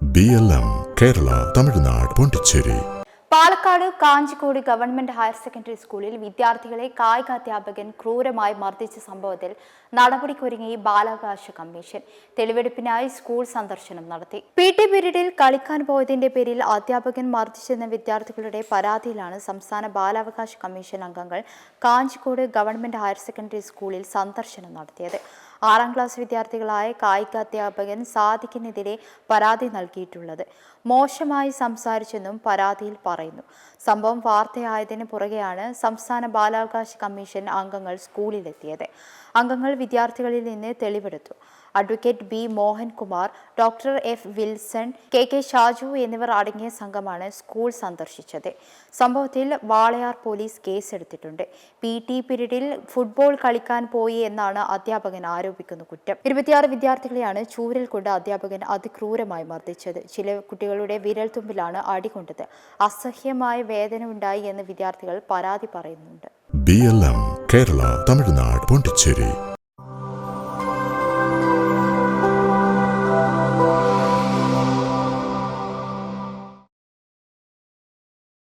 BLM Kerala Tamil Nadu Pondicherry. Palakkad Kanjikode government higher secondary സ്കൂളിൽ വിദ്യാർത്ഥികളെ കായികാധ്യാപകൻ ക്രൂരമായി മർദ്ദിച്ച സംഭവത്തിൽ നടപടിക്കൊരുങ്ങി ബാലാവകാശ കമ്മീഷൻ. തെളിവെടുപ്പിനായി സ്കൂൾ സന്ദർശനം നടത്തി. PT പീരീഡിൽ കളിക്കാൻ പോയതിന്റെ പേരിൽ അധ്യാപകൻ മർദ്ദിച്ചെന്ന വിദ്യാർത്ഥികളുടെ പരാതിയിലാണ് സംസ്ഥാന ബാലാവകാശ കമ്മീഷൻ അംഗങ്ങൾ കാഞ്ചിക്കോട് ഗവൺമെന്റ് ഹയർ സെക്കൻഡറി സ്കൂളിൽ സന്ദർശനം നടത്തിയത്. 6ാം ക്ലാസ് വിദ്യാർത്ഥികളായ കായികാധ്യാപകൻ സാദിഖിനെതിരെ പരാതി നൽകിയിട്ടുള്ളത്. മോശമായി സംസാരിച്ചെന്നും പരാതിയിൽ പറയുന്നു. സംഭവം വാർത്തയായതിനു പുറകെയാണ് സംസ്ഥാന ബാലാവകാശ കമ്മീഷൻ അംഗങ്ങൾ സ്കൂളിലെത്തിയത്. അംഗങ്ങൾ വിദ്യാർത്ഥികളിൽ നിന്ന് തെളിവെടുത്തു. Advocate B. Mohankumar, doctor F. Wilson, KK Shaju എന്നിവർ അടങ്ങിയ സംഘമാണ് സ്കൂൾ സന്ദർശിച്ചത്. സംഭവത്തിൽ വാളയാർ പോലീസ് കേസെടുത്തിട്ടുണ്ട്. PT പീരീഡിൽ ഫുട്ബോൾ കളിക്കാൻ പോയി എന്നാണ് അധ്യാപകൻ ആരോപിക്കുന്ന കുറ്റം. 26 വിദ്യാർത്ഥികളെയാണ് ചൂരൽ കൊണ്ട് അധ്യാപകൻ അതിക്രൂരമായി മർദ്ദിച്ചത്. ചില കുട്ടികളുടെ വിരൽത്തുമ്പിലാണ് അടികൊണ്ടത്. അസഹ്യമായ വേദന ഉണ്ടായി എന്ന് വിദ്യാർത്ഥികൾ പരാതി പറയുന്നുണ്ട്. BLM കേരള തമിഴ്നാട് പോണ്ടിച്ചേരി.